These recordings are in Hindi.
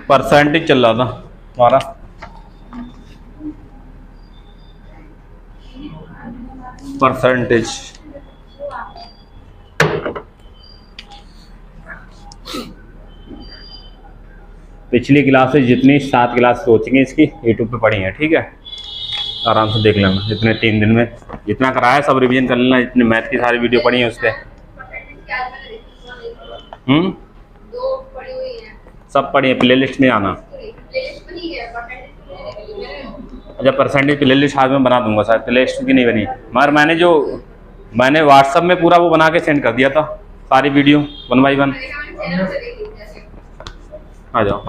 परसेंटेज चल रहा था हमारा। परसेंटेज पिछली क्लासेस जितनी 7 क्लास हो चुकी हैं इसकी यूट्यूब पे पढ़ी है, ठीक है। आराम से देख लेना, इतने 3 दिन में जितना कराया सब रिवीजन कर लेना, इतने मैथ की सारी वीडियो पढ़ी है उसके। सब पढ़ी है, प्ले लिस्ट में आना। अच्छा परसेंटेज प्ले लिस्ट आज मैं बना दूंगा, शायद प्ले लिस्ट की नहीं बनी, मगर मैंने व्हाट्सएप में पूरा वो बना के सेंड कर दिया था सारी वीडियो 1 बाई 1। आ जाओ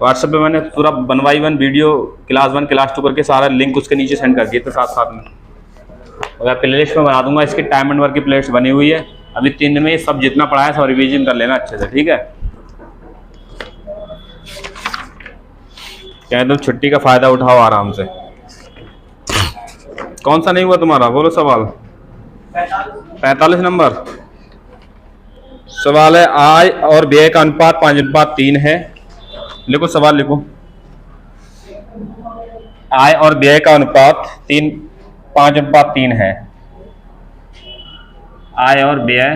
व्हाट्सएप पे मैंने पूरा 1 बाई 1 वीडियो क्लास 1 क्लास 2 करके सारा लिंक उसके नीचे सेंड कर दिए थे साथ साथ में। अगर प्ले लिस्ट में बना दूंगा, इसकी टाइम एंड वर्क की प्ले लिस्ट बनी हुई है। अभी 3 दिन में ये सब जितना पढ़ा है सब रिवीजन कर लेना अच्छे से, ठीक है। क्या तुम छुट्टी का फायदा उठाओ आराम से। कौन सा नहीं हुआ तुम्हारा, बोलो सवाल। 45 नंबर सवाल है, आय और व्यय का अनुपात 5:3 है। लिखो सवाल लिखो। आय और व्यय का अनुपात 5:3 है। आय और व्यय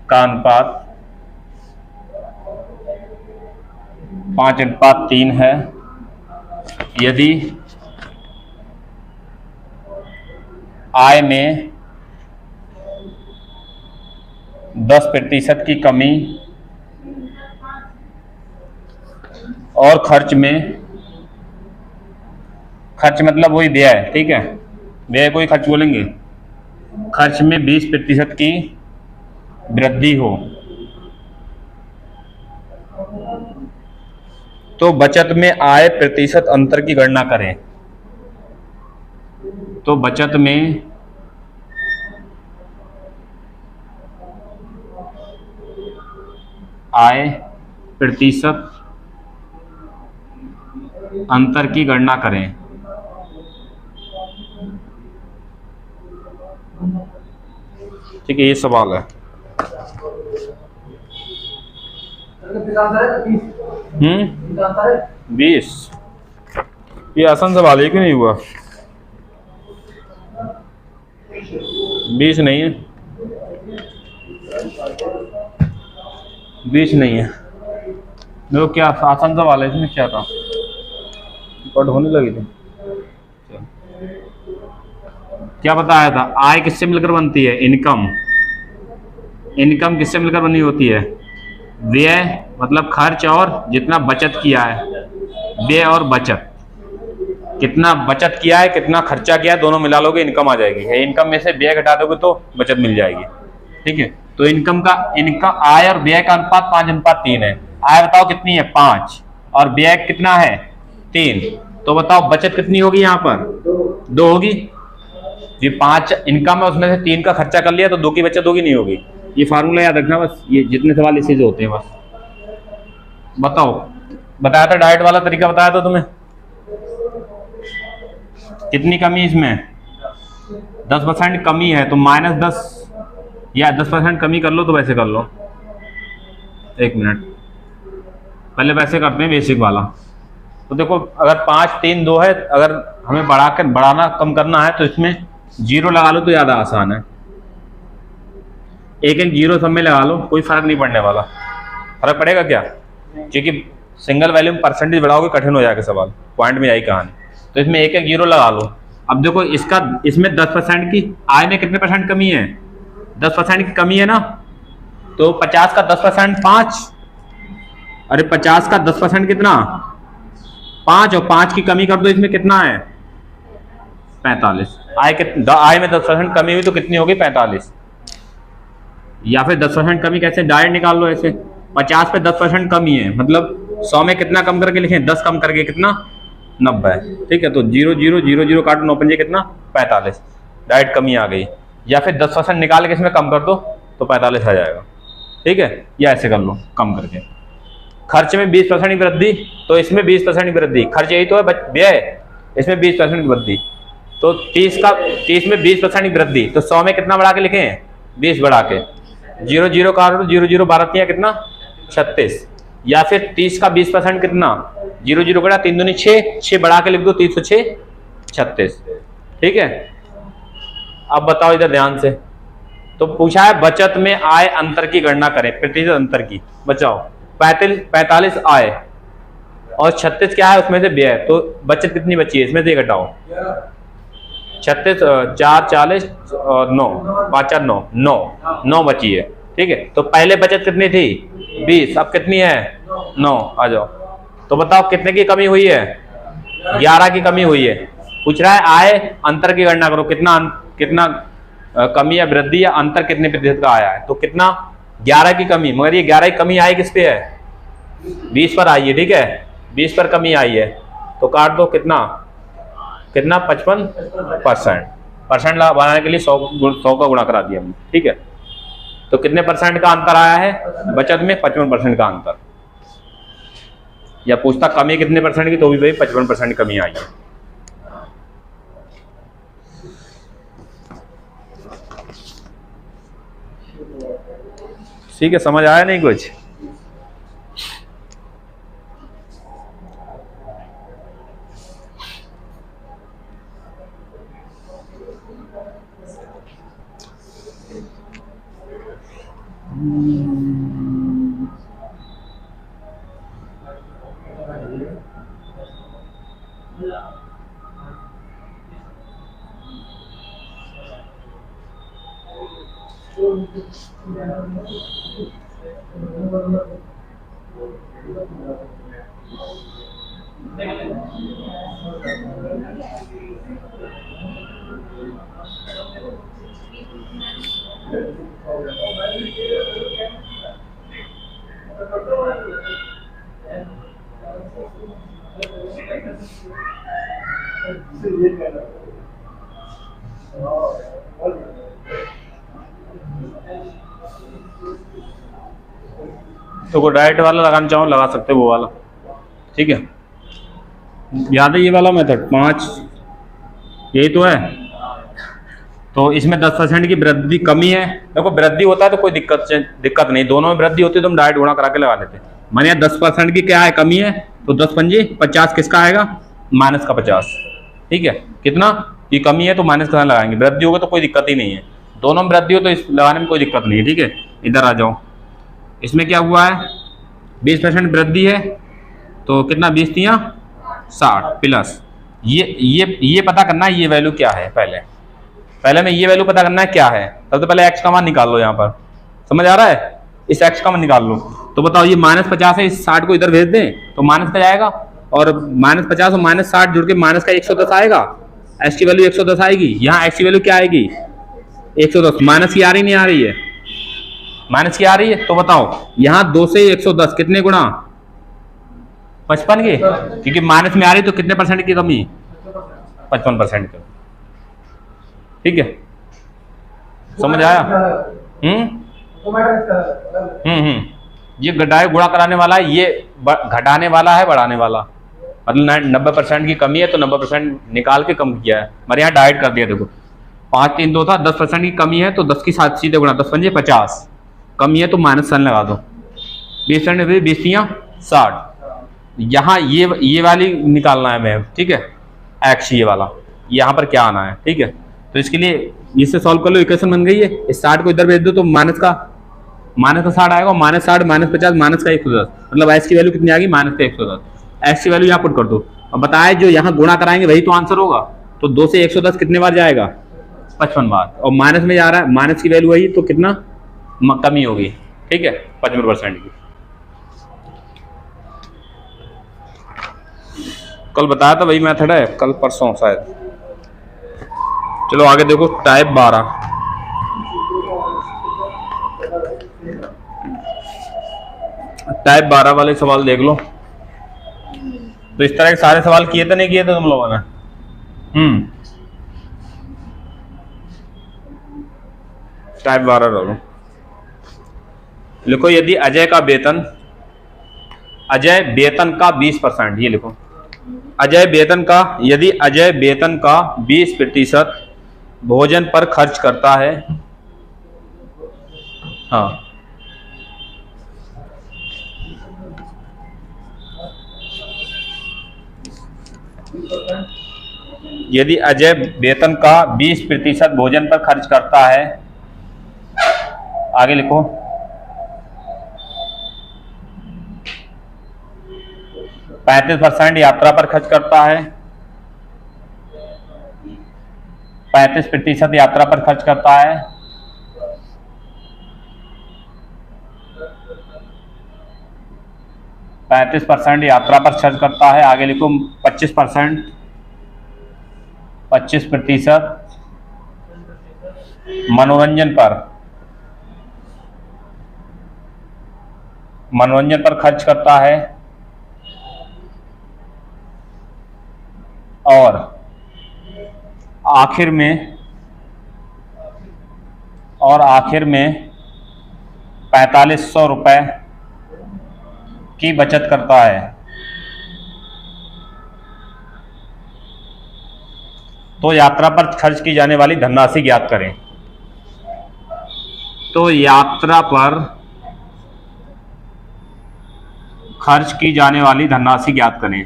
का अनुपात 5:3 है। यदि आय में 10% की कमी और खर्च मतलब वही व्यय, ठीक है, व्यय कोई खर्च बोलेंगे, खर्च में 20% की वृद्धि हो तो बचत में आय प्रतिशत अंतर की गणना करें। तो बचत में आय प्रतिशत अंतर की गणना करें। ठीक है, ये सवाल है। 20 ये आसान सवाल है, क्यों नहीं हुआ? 20 नहीं है, 20 नहीं है। देखो क्या आसान सवाल है, इसमें क्या था, रिकॉर्ड होने लगी थी। क्या बताया था, आय किससे मिलकर बनती है? इनकम। इनकम किससे मिलकर बनी होती है? व्यय मतलब खर्च और जितना बचत किया है, व्यय और बचत, कितना बचत किया है कितना खर्चा किया है दोनों मिला लोगे इनकम आ जाएगी। है इनकम में से व्यय घटा दोगे तो बचत मिल जाएगी, ठीक है। तो इनकम आय और व्यय का अनुपात 5:3 है। आय बताओ कितनी है? 5, और व्यय कितना है? 3। तो बताओ बचत कितनी होगी? यहाँ पर 2 होगी। ये 5 इनकम है, उसमें से 3 का खर्चा कर लिया तो 2 की बचत होगी, नहीं होगी। ये फार्मूला याद रखना बस, ये जितने सवाल इसी से होते हैं बस। बताओ, बताया था डाइट वाला तरीका, बताया था तुम्हें। कितनी कमी इसमें? 10% कमी है तो -10 या 10% कमी कर लो तो वैसे कर लो। 1 मिनट, पहले वैसे करते हैं बेसिक वाला। तो देखो अगर 5, 3, 2 है, अगर हमें बढ़ाना कम करना है तो इसमें 0 लगा लो तो ज़्यादा आसान है। 1-1 0 सब में लगा लो, कोई फर्क नहीं पड़ने वाला। फर्क पड़ेगा क्या? क्योंकि सिंगल वैल्यू में परसेंटेज बढ़ाओगे कठिन हो जाएगा सवाल, पॉइंट में जाएगी कहानी। तो इसमें 1-1 0 लगा लो। अब देखो इसमें 10% की, आय में कितने % कमी है? 10% की कमी है ना, तो 50 का 10% 5। अरे 50 का 10% कितना? 5, और 5 की कमी कर दो, इसमें कितना है? 45। आय में 10% कमी हुई तो कितनी होगी? 45। या फिर 10% कमी कैसे डायरेक्ट निकाल लो ऐसे। 50 पे 10% कमी है, मतलब 100 में कितना कम करके लिखें? 10 कम करके कितना? 90, ठीक है। तो 0 0 0 0 काटो, 9 पंजे कितना? 45, डायरेक्ट कमी आ गई। या फिर 10% निकाल के इसमें कम कर दो तो 45 आ जाएगा, ठीक है। या ऐसे कर लो कम करके। खर्च में 20% की वृद्धि तो इसमें 20% की वृद्धि, खर्च यही तो है व्यय, इसमें 20% की वृद्धि। तो 30 में 20% की वृद्धि, तो 100 में कितना बढ़ा के लिखें? 20 बढ़ा के। 0 0 काट दो, 0 0 12 कितना? 36, या फिर 30 का 20% कितना, 0 0 कटा 3 दूनी 6, 6 बढ़ा के लिख दो 3 6 36। ठीक है, अब बताओ इधर ध्यान से, तो पूछा है बचत में आय अंतर की गणना करें, प्रतिशत अंतर की। बचाओ 45 आय और 36 क्या है उसमें से व्यय, तो बचत कितनी बची है इसमें से घटाओ। 36 4 40 और 9 5 4 9 9 9 बची है। ठीक है, तो पहले बचत कितनी थी 20, अब कितनी है 9। आ जाओ, तो बताओ कितने की कमी हुई है, 11 की कमी हुई है। पूछ रहा है आय अंतर की गणना करो, कितना कितना कमी या वृद्धि या अंतर कितने प्रतिशत का आया है, तो कितना 11 की कमी, मगर ये 11 की कमी आई किस पे है, 20 पर आई है। ठीक है, 20 पर कमी आई है, तो काट दो कितना कितना 55%। परसेंट बनाने के लिए 100 का गुणा करा दिया हमने। ठीक है, तो कितने परसेंट का अंतर आया है बचत में, 55% का अंतर। या पूछता कमी कितने परसेंट की, तो भी भाई 55% कमी आई है। ठीक है, समझ आया नहीं कुछ। तो को डायरेक्ट वाला लगाना चाहो लगा सकते हो वो वाला। ठीक है, याद है ये वाला मेथड 5, यही तो है। तो इसमें 10% की वृद्धि कमी है, देखो वृद्धि होता है तो कोई दिक्कत नहीं, दोनों में वृद्धि होती है तो हम डायरेक्ट गुणा करा के लगा लेते। मानिए 10% की क्या है कमी है, तो 10 पंजे 50 किसका आएगा, माइनस का 50। ठीक है, कितना ये कमी है तो माइनस का लगाएंगे, वृद्धि होगा तो कोई दिक्कत ही नहीं है, दोनों में वृद्धि हो तो इस लगाने में कोई दिक्कत नहीं है। ठीक है, इधर आ जाओ, इसमें क्या हुआ है 20% वृद्धि है, तो कितना 20 3 60 प्लस ये पता करना है ये वैल्यू क्या है। पहले में ये वैल्यू पता करना है क्या है, सबसे पहले एक्स का मान निकाल लो। यहाँ पर समझ आ रहा है, इस एक्स का मान निकाल लो। तो बताओ ये -50 है, इस 60 को इधर भेज दें तो माइनस का जाएगा, और -50 और -60 जुड़ के माइनस का 110 आएगा, एक्स की वैल्यू 110 आएगी। यहाँ एक्स की वैल्यू क्या आएगी 110, माइनस की आ रही नहीं आ रही है, माइनस की आ रही है। तो बताओ यहाँ 2 से 110 कितने गुणा 55 के, क्योंकि माइनस में आ रही तो कितने परसेंट की कमी 55% की। ठीक है, समझ आया। ये घटाए गुणा कराने वाला है, ये घटाने वाला है बढ़ाने वाला, मतलब 90% की कमी है तो 90% निकाल के कम किया है, मैंने यहाँ डाइट कर दिया। देखो 5 3 2 था, 10% की कमी है तो 10 की 7 सीधे गुणा, 10 पंजे 50, कमी है तो माइनस साइन लगा दो, 20% 20 3 60। यहाँ ये वाली निकालना है मैं। ठीक है, एक्स ये वाला यहाँ पर क्या आना है। ठीक है, तो इसके लिए इससे सॉल्व कर लो, इक्वेशन बन गई है। इस 60 को इधर भेज दो तो माइनस का 60 आएगा, -60 -50 माइनस का 110, मतलब एक्स की वैल्यू कितनी आ गई माइनस का 110। एक्स की वैल्यू यहाँ पुट कर दो। अब बताए जो यहाँ गुणा कराएंगे वही तो आंसर होगा, तो 2 से 110 कितने बार जाएगा 55 बार, और माइनस में जा रहा है, माइनस की वैल्यू वही तो कितना कमी होगी। ठीक है, 55% की। कल बताया था वही मेथड है, कल परसों शायद। चलो आगे देखो, टाइप 12। टाइप 12 वाले सवाल देख लो। तो इस तरह के सारे सवाल किए थे नहीं किए थे तुम लोगों ने? टाइप 12 लो, लिखो यदि अजय वेतन का 20%, ये लिखो यदि अजय वेतन का 20% भोजन पर खर्च करता है, हाँ, यदि अजय वेतन का 20% भोजन पर खर्च करता है, आगे लिखो, 35% यात्रा पर खर्च करता है, 35% यात्रा पर खर्च करता है, 35% यात्रा पर खर्च करता है, आगे लिखो 25% मनोरंजन पर खर्च करता है, और आखिर में 4500 रुपए की बचत करता है। तो यात्रा पर खर्च की जाने वाली धनराशि ज्ञात करें। तो यात्रा पर खर्च की जाने वाली धनराशि ज्ञात करें।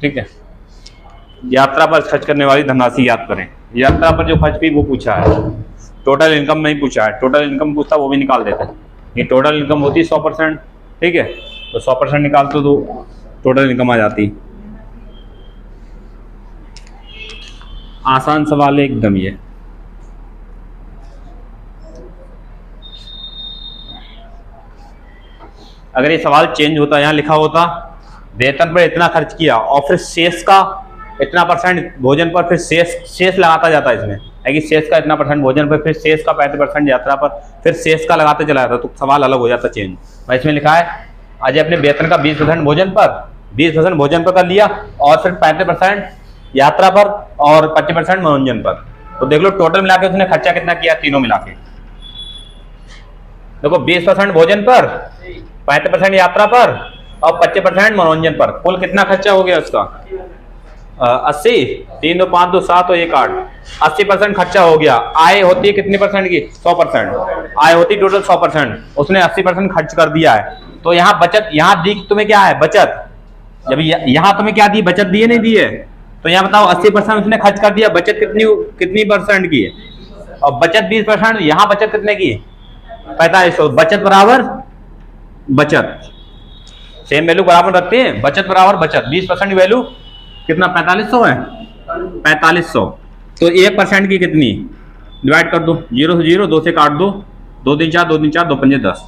ठीक है, यात्रा पर खर्च करने वाली धनराशि ज्ञात करें। यात्रा पर जो खर्च की वो पूछा है, टोटल इनकम नहीं पूछा है। टोटल इनकम पूछता वो भी निकाल देते हैं। ये टोटल इनकम होती है 100%, ठीक है, तो 100% निकालते तो टोटल इनकम आ जाती। आसान सवाल है एकदम ये। अगर ये सवाल चेंज होता, यहाँ लिखा होता वेतन पर इतना खर्च किया और फिर शेष का इतना परसेंट भोजन पर, फिर शेष लगाता जाता है। इसमें है कि शेष का इतना परसेंट भोजन पर, फिर शेष का 35% यात्रा पर, फिर शेष का लगाते चला जाता, तो सवाल अलग हो जाता चेंज। मैं इसमें लिखा है अजय अपने वेतन का 20% भोजन पर, 20% भोजन पर कर लिया और फिर 35% यात्रा पर और 25% मनोरंजन पर। तो देख लो टोटल मिला के उसने खर्चा कितना किया तीनों मिला के। देखो 20% भोजन पर, 35% यात्रा पर और 25% मनोरंजन पर, कुल कितना खर्चा हो गया उसका? 80, 3 2 5 2 7 और 1 8, 80% खर्चा हो गया। आय होती है कितनी परसेंट की? 100%। आय होती टोटल 100%, उसने 80% खर्च कर दिया है। तो यहाँ बचत, यहाँ दी तुम्हें क्या है? बचत। जब यहाँ तुम्हें क्या दी? बचत दी है, नहीं दी है? तो यहाँ बताओ 80% उसने खर्च कर दिया, बचत कितनी परसेंट की है? और बचत 20%, यहाँ बचत कितने की? 4500। बचत बराबर बचत, सेम वैल्यू बराबर रखते हैं। बचत बराबर बचत, 20% की वैल्यू कितना? 4500 है, 4500। तो 1% की कितनी? डिवाइड कर दो, 0 से 0, 2 से काट दो, 2 3 4, 2 3 4, 2 5 10,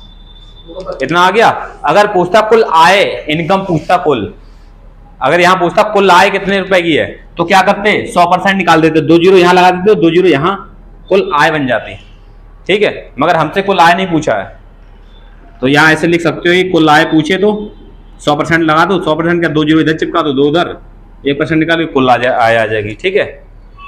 इतना आ गया। अगर पूछता कुल आय, इनकम पूछता कुल, अगर यहाँ पूछता कुल आय कितने रुपए की है, तो क्या करते? 100% निकाल देते, 2 0 यहाँ लगा देते, 2 0 यहाँ, कुल आय बन जाती। ठीक है, मगर हमसे कुल आय नहीं पूछा है, तो यहाँ ऐसे लिख सकते हो कि कुल आय पूछे तो 100% लगा दो, 100% का 2 0 इधर चिपका दो, 2 उधर, 1% निकाल के कुल आय आ जाएगी। ठीक है,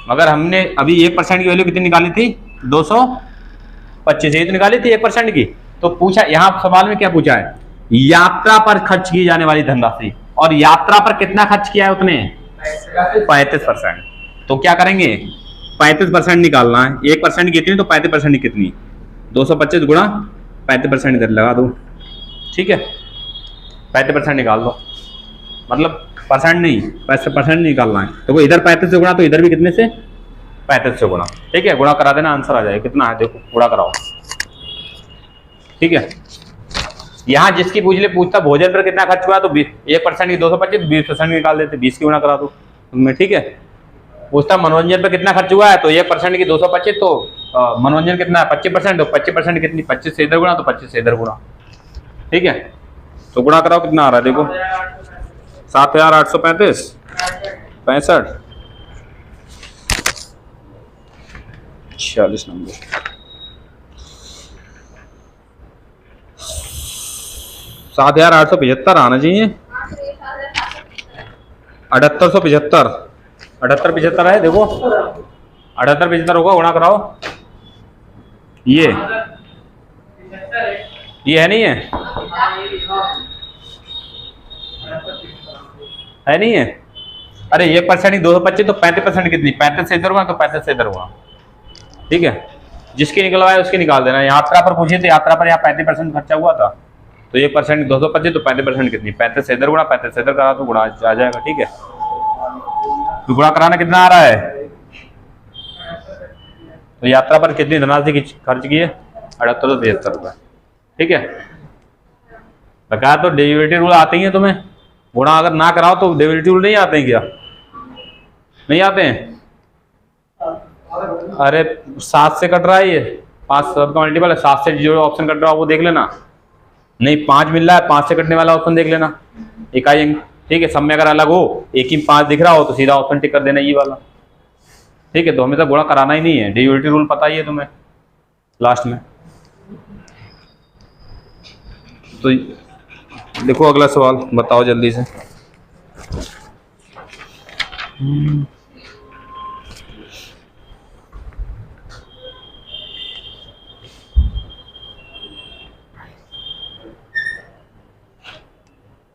मगर हमने अभी 1% की वैल्यू कितनी निकाली थी? 225 तो निकाली थी 1% की। तो पूछा, यहाँ सवाल में क्या पूछा है? यात्रा पर खर्च की जाने वाली धनराशि, और यात्रा पर कितना खर्च किया है उसने? 35%। तो क्या करेंगे? 35% निकालना है। 1% की कितनी, तो 35% की कितनी? 225 गुणा 35% इधर लगा दो। ठीक है, 35% निकाल दो, मतलब परसेंट नहीं, 50% निकालना है। तो इधर 35 से गुणा, तो इधर भी कितने से? 35 से गुणा। ठीक है, गुणा करा देना, आंसर आ जाएगा। कितना है देखो, गुणा कराओ। ठीक है, यहाँ जिसकी पूछता भोजन पर कितना खर्च हुआ, तो 1% की 225, 20% निकाल देते, 20 की गुणा करा दो उनमें। ठीक है, पूछता मनोरंजन पर कितना खर्च हुआ है, तो 1% की 225, तो मनोरंजन कितना है? 25%, तो 25% कितनी? 25 से इधर गुणा, तो 25 से इधर गुणा। ठीक है, तो गुणा कराओ, कितना आ रहा है देखो, 7835 65 46 नंबर। 7875 आना चाहिए, 7875, 7875 है देखो, 7875 होगा, गुणा कराओ। ये है, नहीं है? है नहीं है? अरे 1% की 225, तो 35% कितनी? 35 से इधर हुआ, तो 35 से इधर हुआ। ठीक है, जिसकी निकलवाए उसकी निकाल देना। यात्रा पर पूछे तो यात्रा पर यहाँ 35% खर्चा हुआ था, तो 1% 225 तो 35% कितनी, 35 से इधर गुणा 35 से इधर करा तो गुणा आ जाएगा। ठीक है, तो गुणा कराना कितना आ रहा है, तो यात्रा पर कितनी धनराशि खर्च की है, 7873 रुपये। ठीक है, बकाया तो डेरिवेटिव रूल आते ही हैं तुम्हें, गुणा अगर ना कराओ तो डेरिवेटिव रूल नहीं आते हैं क्या, नहीं आते हैं। अरे 7 से कट रहा है ये, 5 का मल्टीपल है, 7 से जो ऑप्शन कट रहा है वो देख लेना, नहीं 5 मिल रहा है, 5 से कटने वाला ऑप्शन देख लेना, इकाई अंक। ठीक है, सब में अगर अलग हो, एक ही 5 दिख रहा हो तो सीधा ऑप्शन टिक कर देना ये वाला। ठीक है, तो हमें तो गुणा कराना ही नहीं है, डेरिवेटिव रूल पता ही है तुम्हें लास्ट में। तो देखो अगला सवाल बताओ जल्दी से।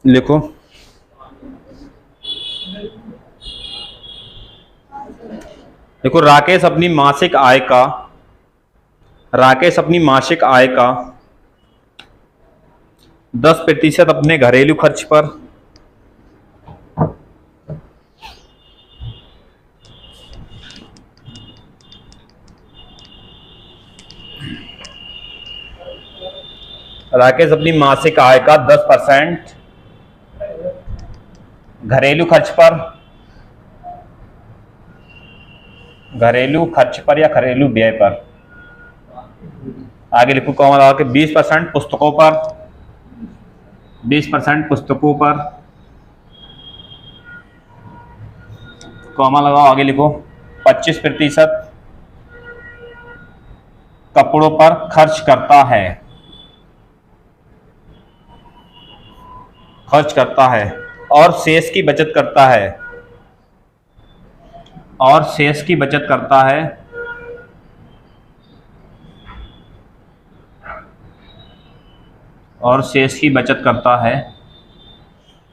लिखो, देखो राकेश अपनी मासिक आय का 10% अपने घरेलू खर्च पर, राकेश अपनी मासिक आय का 10% घरेलू खर्च या घरेलू व्यय पर, आगे लिखो कॉमा लगा के 20% पुस्तकों पर, 20% पुस्तकों पर, कॉमा लगाओ, आगे लिखो 25% कपड़ों पर खर्च करता है और शेष की बचत करता है,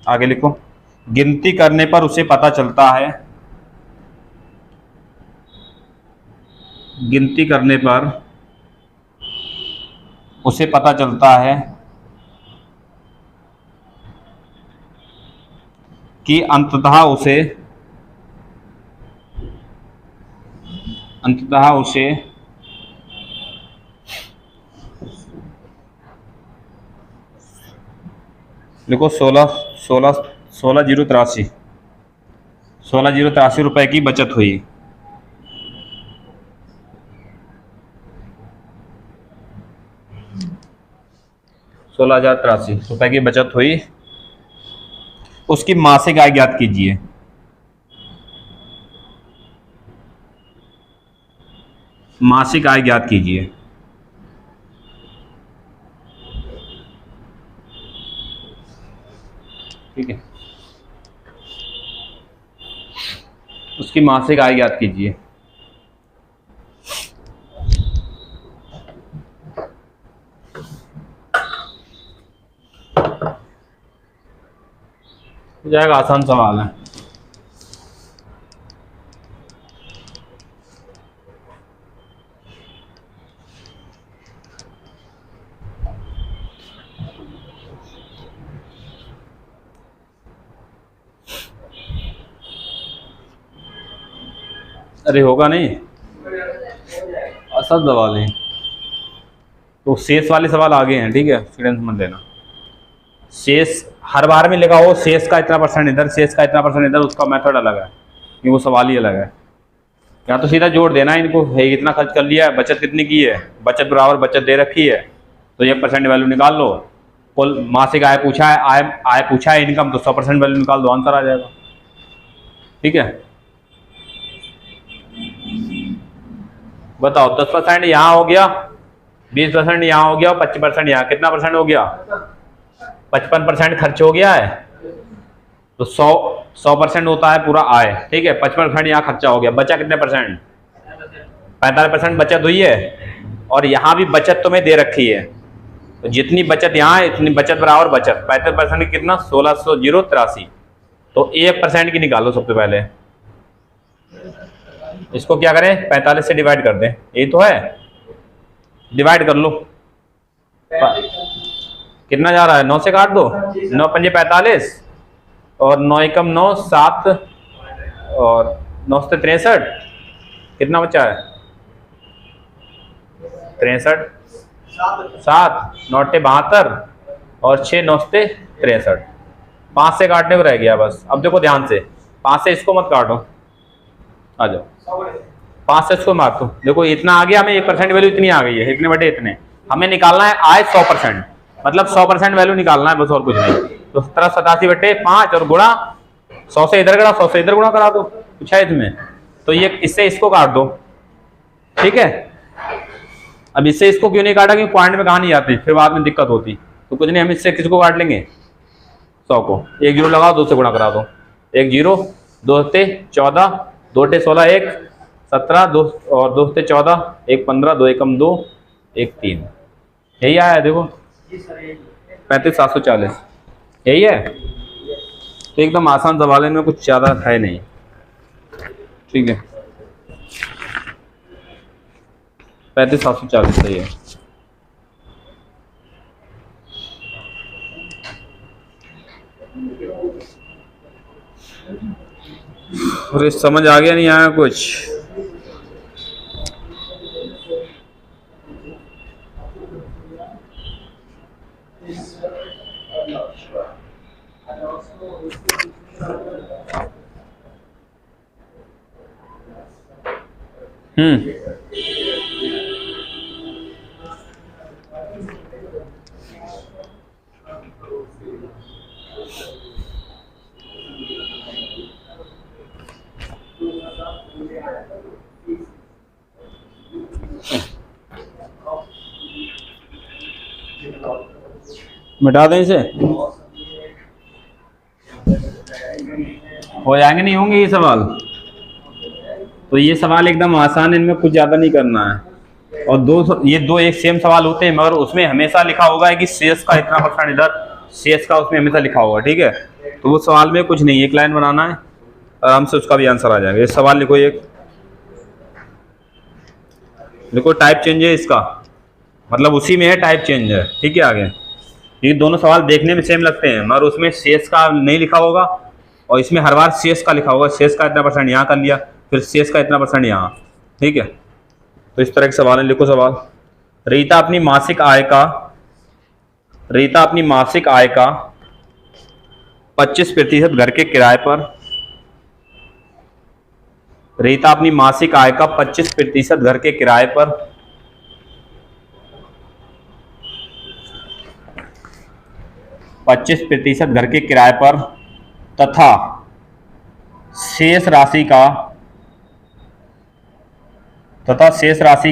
आगे लिखो गिनती करने पर उसे पता चलता है, कि अंततः उसे लिखो 16,083 रुपए की बचत हुई। 16,083 रुपए की बचत हुई। उसकी मासिक आय ज्ञात कीजिए। मासिक आय ज्ञात कीजिए। ठीक है, उसकी मासिक आय ज्ञात कीजिए। हो जाएगा, आसान सवाल है। अरे होगा नहीं, आसान सवाल है। तो शेष वाले सवाल आगे हैं, ठीक है, स्टूडेंट मत लेना। शेष हर बार में लिखा हो, शेष का इतना परसेंट इधर, शेष का इतना परसेंट इधर, उसका मेथड अलग है, ये वो सवाल ही अलग है। या तो सीधा जोड़ देना इनको, है इतना खर्च कर लिया है, बचत कितनी की है, बचत बराबर बचत दे रखी है, तो 1% वैल्यू निकाल लो। कुल मासिक आय पूछा है, आय पूछा है इनकम, तो 100% वैल्यू निकाल दो, आंसर आ जाएगा। ठीक है, बताओ 10% यहाँ हो गया, 20% यहाँ हो गया, 25% यहाँ, कितना परसेंट हो गया, 55% खर्च हो गया है। तो 100% होता है पूरा आय, ठीक है, 55% यहाँ खर्चा हो गया, बचा कितने परसेंट, 45% बचत हुई है। और यहाँ भी बचत तुम्हें दे रखी है, तो जितनी बचत यहाँ है इतनी बचत बराबर बचत, 35% कितना, 16,083। तो 1% की निकालो सबसे पहले, इसको क्या करें, 45 से डिवाइड कर दें, यही तो है, डिवाइड कर लो। कितना जा रहा है, 9 से काट दो, 9 पंजे 45 और 9 एकम 9 7 और 9 से 63, कितना बचा है 63 7 9 72 और 6 9 से 63, 5 से काटने को रह गया बस। अब देखो ध्यान से, 5 से इसको मत काटो, आ जाओ 5 से इसको मार दो। देखो इतना आ गया, हमें 1% वैल्यू इतनी आ गई है, इतने बटे इतने। हमें निकालना है आय 100%, मतलब 100% वैल्यू निकालना है बस, और कुछ नहीं। तो 1787/5 और गुणा 100 से इधर करा, 100 से इधर गुणा करा दो, कुछ है इसमें। तो ये इससे इसको काट दो, ठीक है। अब इससे इसको क्यों नहीं काटा, क्योंकि पॉइंट में कहा नहीं जाती, फिर बाद में दिक्कत होती। तो कुछ नहीं, हम इससे किसको काट लेंगे 100 को, 1 जीरो लगाओ, 2 से गुणा करा दो, 1 जीरो 2 से 14 2 से 16 1 17 2 और 2 से 14 1 15 2 एकम 2 1 3, यही आया देखो 35,740, यही है। तो एकदम आसान सवाल है, इनमें कुछ ज़्यादा है नहीं, ठीक है। 35,740 सही है। और समझ आ गया नहीं आया कुछ? मिटा दें इसे, हो जाएंगे नहीं होंगे ये सवाल। तो ये सवाल एकदम आसान है, इनमें कुछ ज़्यादा नहीं करना है। और ये दो एक सेम सवाल होते हैं, मगर उसमें हमेशा लिखा होगा कि शेष का इतना % इधर, शेष का उसमें हमेशा लिखा होगा, ठीक है। तो वो सवाल में कुछ नहीं, एक लाइन बनाना है, आराम से उसका भी आंसर आ जाएगा। ये सवाल लिखो, एक देखो टाइप चेंज है इसका, मतलब उसी में है टाइप चेंज है, ठीक है। आगे ये दोनों सवाल देखने में सेम लगते हैं, मगर उसमें शेष का नहीं लिखा होगा और इसमें हर बार शेष का लिखा होगा। शेष का इतना % यहाँ कर लिया, फिर शेष का इतना % यहाँ, ठीक है। तो इस तरह के सवाल है। लिखो सवाल, रीता अपनी मासिक आय का 25% घर के किराए पर, रीता अपनी मासिक आय का 25% घर के किराए पर 25% घर के किराए पर तथा शेष राशि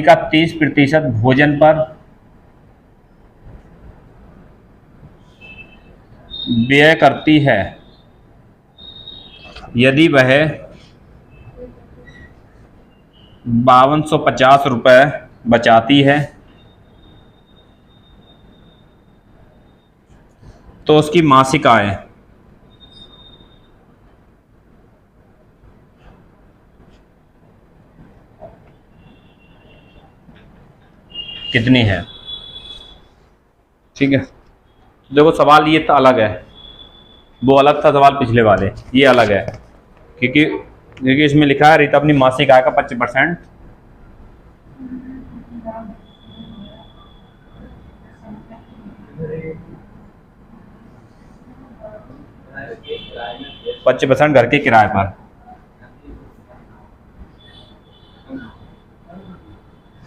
का 30% भोजन पर व्यय करती है। यदि वह 5250 रुपये बचाती है तो उसकी मासिक आय कितनी है, ठीक है। देखो सवाल ये तो अलग है, वो अलग था सवाल पिछले वाले, ये अलग है क्योंकि इसमें लिखा है रीता अपनी मासिक आय का 25% घर के किराए पर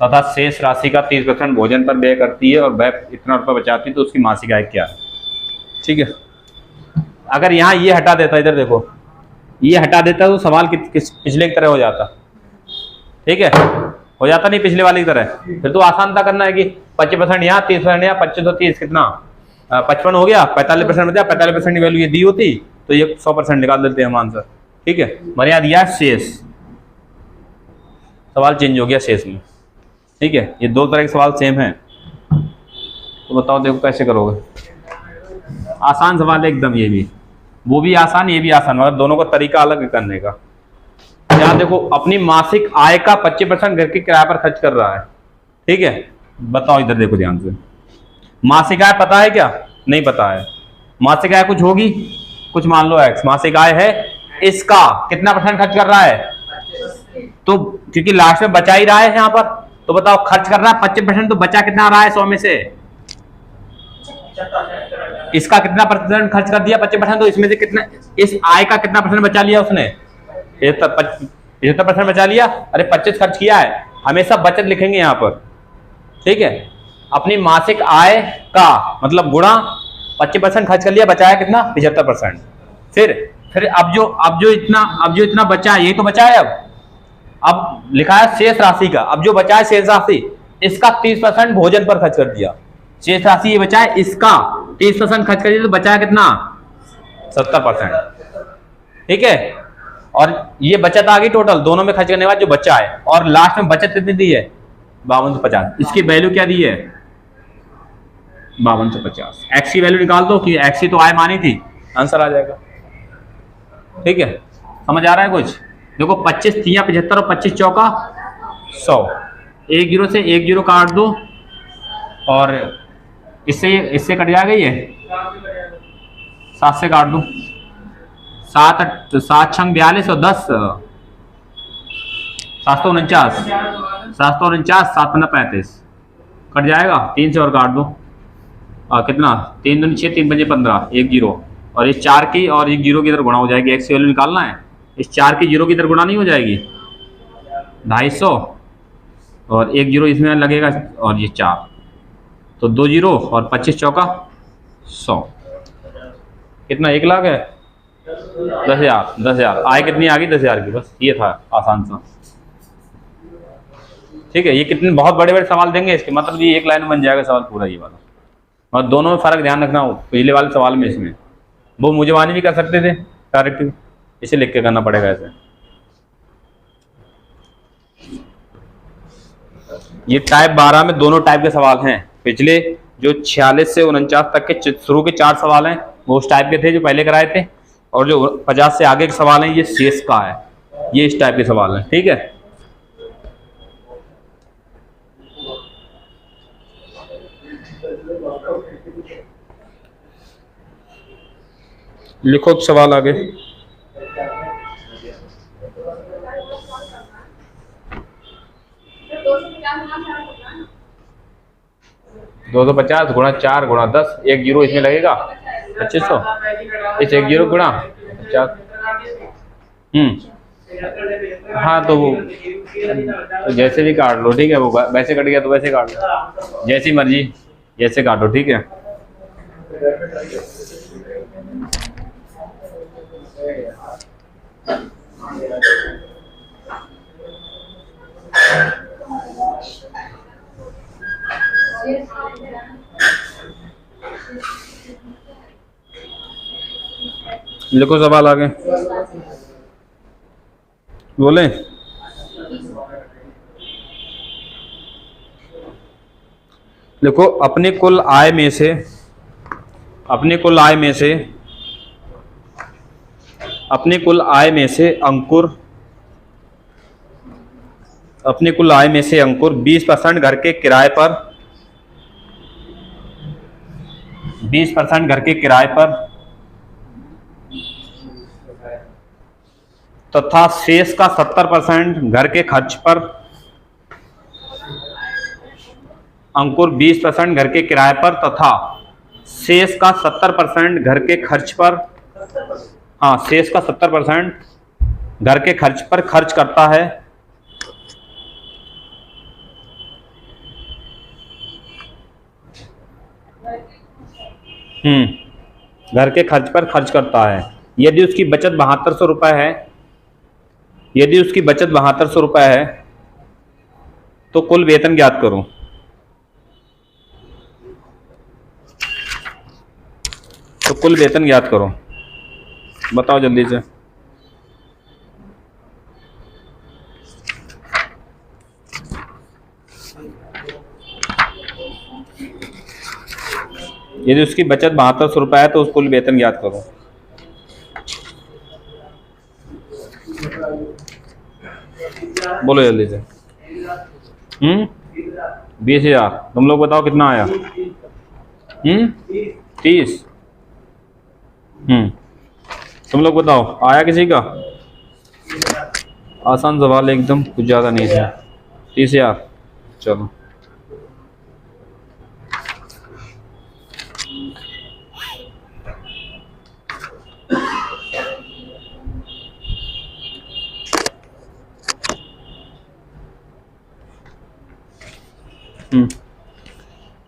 तथा शेष राशि का 30% भोजन पर व्यय करती है और वह इतना रुपये बचाती है, तो उसकी मासिक आय क्या है, ठीक है। अगर यहाँ ये हटा देता, इधर देखो ये हटा देता तो सवाल पिछले की तरह हो जाता, ठीक है, हो जाता नहीं पिछले वाले की तरह। फिर तो आसान था करना है कि 25% यहाँ 30% यहाँ, 25 तो 30 कितना 55 हो गया, 45% बचा, 45% की वैल्यू ये दी होती तो ये 100% निकाल देते हैं हम आंसर, ठीक है। मैंने यहाँ दिया शेष, सवाल चेंज हो गया शेष में, ठीक है। ये दो तरह के सवाल सेम हैं, तो बताओ देखो कैसे करोगे। आसान सवाल है एकदम, ये भी, वो भी आसान, ये भी आसान, मगर दोनों का तरीका अलग है करने का। यहाँ देखो अपनी मासिक आय का 25% घर के किराए पर खर्च कर रहा है, ठीक है। बताओ इधर देखो ध्यान से, मासिक आय पता है क्या, नहीं पता है। मासिक आय कुछ होगी, कुछ मान लो x मासिक आय है, इसका कितना % खर्च कर रहा है, तो क्योंकि लास्ट में बचा ही रहा है यहाँ पर, तो बताओ खर्च कर रहा है 25%, तो बचा कितना आ रहा है 100 में से, इसका कितना % खर्च कर दिया 25%, तो इसमें से कितना, इस आय का कितना % बचा लिया उसने, 75% बचा लिया। अरे 25 खर्च किया है, हमेशा बचत लिखेंगे यहाँ पर, ठीक है। अपनी मासिक आय का मतलब गुणा 25% खर्च कर लिया, बचाया कितना 75%। फिर अब जो इतना बचा है, यही तो बचा है। अब लिखा है शेष राशि का, अब जो बचा है शेष राशि, इसका 30% भोजन पर खर्च कर दिया। शेष राशि ये बचा है, इसका 30% खर्च कर दिया, तो बचा कितना 70%, ठीक है। और ये बचत आ गई टोटल दोनों में खर्च करने के बाद जो बचा है, और लास्ट में बचत कितनी दी है 5250, इसकी वैल्यू क्या दी है 5250। एक्स की वैल्यू निकाल दो, कि एक्स की तो आय मानी थी, आंसर आ जाएगा, ठीक है। समझ आ रहा है कुछ? देखो 25 3 75 और 25 चौका 100, 1 जीरो से 1 जीरो काट दो, और इससे कट जाएगा ये 7 से काट दो, 7 छंग 42 और 10 749, 749 7 पंजा 35 कट जाएगा, 3 से और काट दो, कितना 3 दूनी 6 3 पंजे 15 1 जीरो, और इस 4 की और 1 जीरो की इधर गुणा हो जाएगी। एक्स की वैल्यू निकालना है, इस 4 की जीरो की इधर गुणा नहीं हो जाएगी 250, और 1 जीरो इसमें लगेगा, और ये 4, तो 2 जीरो और 25 चौका 100, कितना 1 लाख है 10,000 आय कितनी आ गई 10,000 की, बस ये था आसान सा, ठीक है। ये कितने बहुत बड़े बड़े सवाल देंगे इसके, मतलब ये एक लाइन में बन जाएगा सवाल पूरा ये वाला। और दोनों में फर्क ध्यान रखना हो, पिछले वाले सवाल में इसमें वो मुझे वानी भी कर सकते थे डायरेक्टिव, इसे लिख के करना पड़ेगा ऐसे। ये टाइप 12 में दोनों टाइप के सवाल हैं, पिछले जो 46 से 49 तक के शुरू के 4 सवाल हैं वो उस टाइप के थे जो पहले कराए थे, और जो 50 से आगे के सवाल हैं ये शेष का है, ये इस टाइप के सवाल हैं, ठीक है। लिखो सवाल आगे। दो 250 गुणा 4 गुणा 10, 1 जीरो इसमें लगेगा 2500, इस 1 जीरो गुणा 50, हाँ तो वो जैसे भी काट लो, ठीक है। वो वैसे कट गया तो वैसे काट लो, जैसी मर्जी जैसे काटो, ठीक है। लिखो सवाल आगे, बोले। देखो अपनी कुल आय में से अंकुर 20% घर के किराए पर 20% घर के किराए पर तथा शेष का 70% घर के खर्च पर, अंकुर 20% घर के किराए पर तथा शेष का 70% घर के खर्च पर, हाँ शेष का 70% घर के खर्च पर खर्च करता है, घर के खर्च पर खर्च करता है। यदि उसकी बचत 7200 रुपये है, तो कुल वेतन ज्ञात करो। बताओ जल्दी से। यदि उसकी बचत 7200 रुपये है तो उस कुल वेतन ज्ञात करो। बोलो जल्दी से। 20,000। तुम लोग बताओ कितना आया। 30। तुम लोग बताओ, आया किसी का? आसान सवाल एकदम, कुछ ज़्यादा नहीं था। 30,000। चलो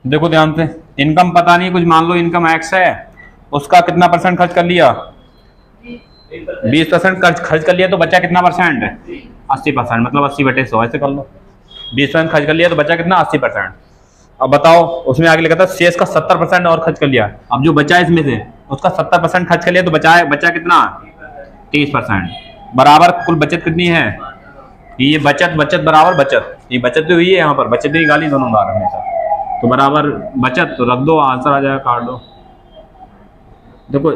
देखो ध्यान से, इनकम पता नहीं, कुछ मान लो इनकम एक्स है, उसका कितना परसेंट खर्च कर लिया? 20% खर्च कर लिया, तो बचा कितना परसेंट? 80%, मतलब 80/100 ऐसे कर लो। 20% खर्च कर लिया तो बचा कितना? 80%। अब बताओ, उसमें आगे लिखा था शेष का 70% और खर्च कर लिया। अब जो बचा इसमें से उसका 70% खर्च कर लिया, तो बचा कितना? 30%। बराबर कुल बचत कितनी है? ये बचत बराबर बचत, ये बचत तो हुई है, यहाँ पर बचत की गाली दोनों बार हमेशा, तो बराबर बचत, तो रख दो, आंसर आ जाएगा, काट दो। देखो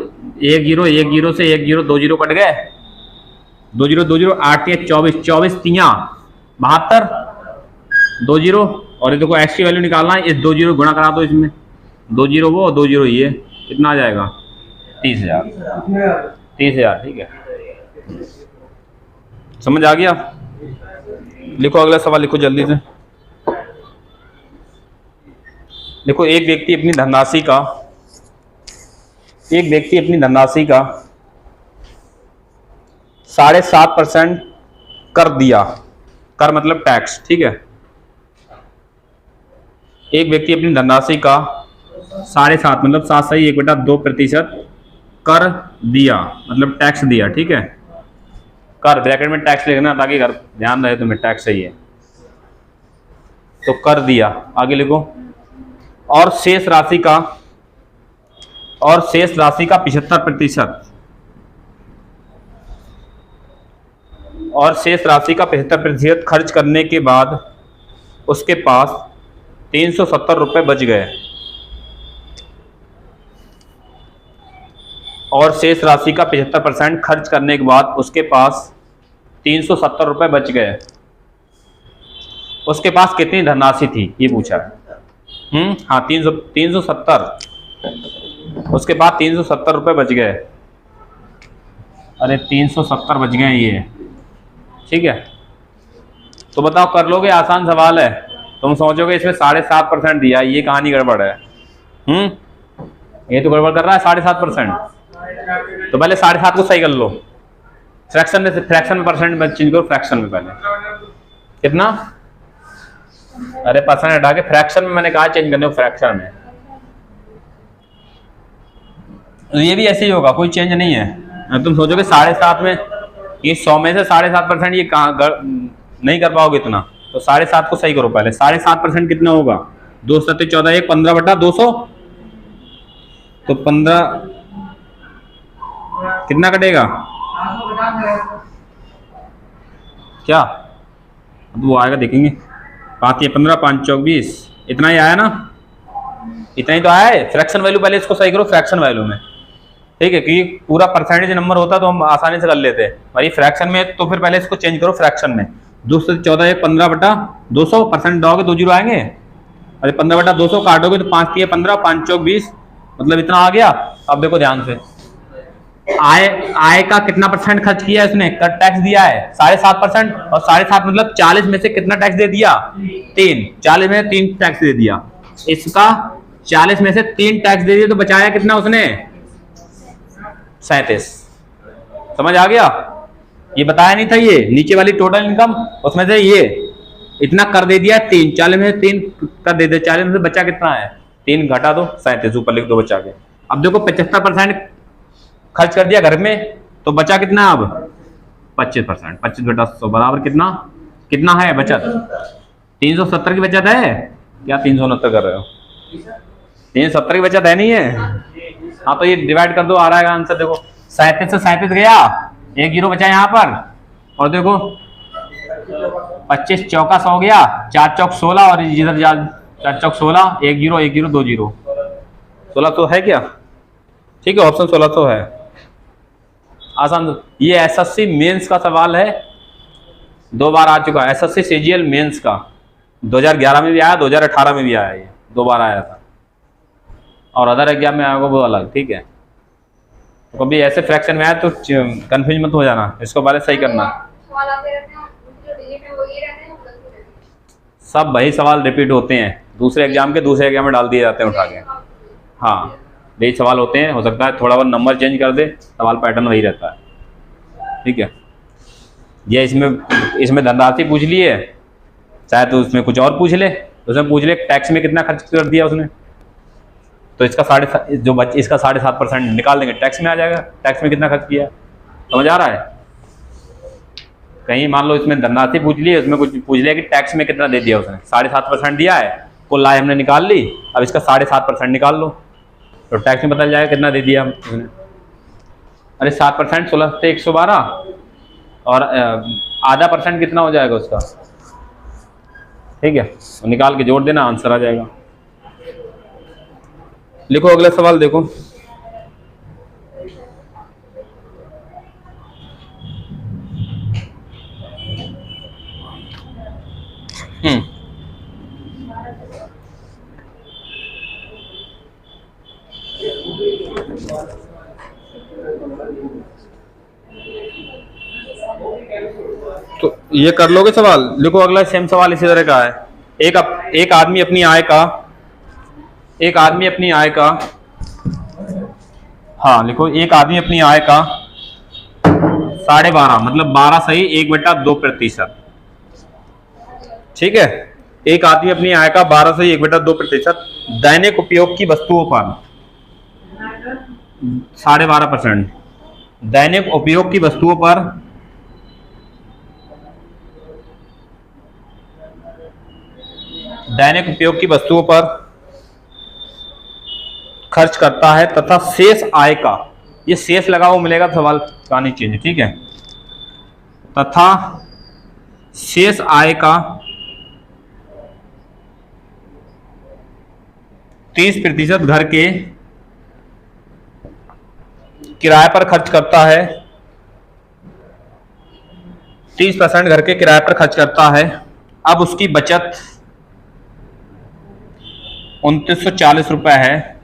1 से 1 जीरो 2 जीरो कट गए, 2 जीरो 8 या 24, 24 तियाँ 72, 2 जीरो, और ये देखो एक्स की वैल्यू निकालना है, इस 2 जीरो गुणा करा दो इसमें, 2 जीरो वो 2 जीरो ये, कितना आ जाएगा? 30,000। 30,000, ठीक है, समझ आ गया? लिखो अगला सवाल, लिखो जल्दी से। देखो एक व्यक्ति अपनी धनराशि का 7.5% कर दिया, कर मतलब टैक्स, ठीक है। एक व्यक्ति अपनी धनराशि का 7.5 मतलब 7 सही 1/2% कर दिया, मतलब टैक्स दिया, ठीक है। कर ब्रैकेट में टैक्स लिखना ताकि घर ध्यान रहे तुम्हें, टैक्स सही है। तो कर दिया, आगे लिखो। और शेष राशि का 75%, और शेष राशि का 75% खर्च करने के बाद उसके पास 370 रुपये बच गए, और शेष राशि का 75% खर्च करने के बाद उसके पास 370 रुपये बच गए। उसके पास कितनी धनराशि थी, ये पूछा है। हाँ 370, उसके बाद 370 रुपये बच गए। अरे 370 बच गए ये, ठीक है। तो बताओ, कर लोगे? आसान सवाल है। तुम सोचोगे इसमें 7.5% दिया, ये कहानी गड़बड़ है। ये तो गड़बड़ कर रहा है 7.5%। तो पहले 7.5 को सही कर लो, फ्रैक्शन में परसेंट में चेंज करो, फ्रैक्शन में पहले कितना? अरे परसेंट हटा के फ्रैक्शन में, मैंने कहा चेंज करने को फ्रैक्शन में। तो ये भी ऐसे ही होगा, कोई चेंज नहीं है। तुम सोचोगे 7.5 में, ये 100 में से 7.5% ये कहाँ नहीं कर पाओगे इतना, तो 7.5 को सही करो पहले। 7.5% कितना होगा? 2 7 14 1 15/200, तो 15 कितना कटेगा? क्या अब वो आएगा, देखेंगे। 5 15 5 चौक 20, इतना ही आया ना? इतना ही तो आया है। फ्रैक्शन वैल्यू पहले इसको सही करो फ्रैक्शन वैल्यू में, ठीक है, क्योंकि पूरा परसेंटेज नंबर होता तो हम आसानी से कर लेते हैं। भाई फ्रैक्शन में तो फिर पहले इसको चेंज करो फ्रैक्शन में। 2 से 14 1 15/200, परसेंट डालोगे 2 जीरो आएंगे। अरे 15/200 काटोगे तो 5 3 15 5 चौक 20, मतलब इतना आ गया। अब देखो ध्यान से, आय का कितना परसेंट खर्च किया है इसने? कर टैक्स दिया है 7.5%, और 7.5 मतलब 40 में से कितना टैक्स दे दिया? 3। 40 में 3 टैक्स दे दिया। इसका 40 में से 3 टैक्स दे दिया, तो बचाया कितना उसने? 37। समझ आ गया? ये बताया नहीं था, ये नीचे वाली टोटल इनकम, उसमें से ये इतना कर दे दिया 3। 40 में से 3 कर दे दिया, 40 में से बचा कितना है? 3 घटा दो, 37 ऊपर लिख दो बचा के। अब देखो 75% खर्च कर दिया घर में, तो बचा कितना अब? 25%। 25/100 बराबर कितना? कितना है बचत? 370 की बचत है क्या? 369 कर रहे हो? 370 की बचत है, नहीं है? हाँ तो ये डिवाइड कर दो, आ रहा है आंसर। देखो 37 से 37 गया, 1 जीरो बचा यहाँ पर, और देखो 25 चौका 100 गया, 4 चौक 16, और इधर 4 चौक 16, 1 जीरो 1 जीरो 2 जीरो, 1600 है क्या? ठीक है, ऑप्शन 1600 है। आसान। ये एसएससी मेंस का सवाल है, 2 बार आ चुका है। एसएससी सीजीएल मेंस का 2011 में भी आया, 2018 में भी आया, ये 2 बार आया था। और अदर एग्जाम में आएगा वो अलग, ठीक है। तो कभी ऐसे फ्रैक्शन में आए तो कंफ्यूज मत हो जाना, इसको पहले सही करना। सब वही सवाल रिपीट होते हैं, दूसरे एग्जाम के दूसरे एग्जाम में डाल दिए जाते हैं उठा के। हाँ, यही सवाल होते हैं, हो सकता है थोड़ा बहुत नंबर चेंज कर दे, सवाल पैटर्न वही रहता है, ठीक है। ये इसमें धनराशि पूछ लिए, चाहे तो उसमें कुछ और पूछ ले, उसमें पूछ ले टैक्स में कितना खर्च कर दिया उसने, तो इसका इसका 7.5% निकाल देंगे, टैक्स में आ जाएगा, टैक्स में कितना खर्च किया। समझ आ रहा है? कहीं मान लो इसमें धनराशि पूछ ली, उसमें कुछ पूछ लिया कि टैक्स में कितना दे दिया उसने, 7.5% दिया है, कुल आय हमने निकाल ली, अब इसका 7.5% निकाल लो, तो टैक्स में बदल जाएगा कितना दे दिया हमने। अरे 7% 16 से 112, और आधा % कितना हो जाएगा उसका, ठीक है, तो निकाल के जोड़ देना, आंसर आ जाएगा। लिखो अगला सवाल देखो। तो ये कर लोगे सवाल। देखो अगला सेम सवाल इसी तरह का है। एक आदमी अपनी आय का हाँ लिखो, एक आदमी अपनी आय का 12.5 मतलब 12 सही 1/2%, ठीक है। एक आदमी अपनी आय का 12 सही 1/2% दैनिक उपयोग की वस्तुओं पर 12.5%, दैनिक उपयोग की वस्तुओं पर खर्च करता है तथा शेष आय का, ये शेष लगा हुआ मिलेगा, सवाल कहानी चेंज, ठीक है, तथा शेष आय का 30% घर के किराए पर खर्च करता है, 30% घर के किराए पर खर्च करता है। अब उसकी बचत 2940 रुपए है,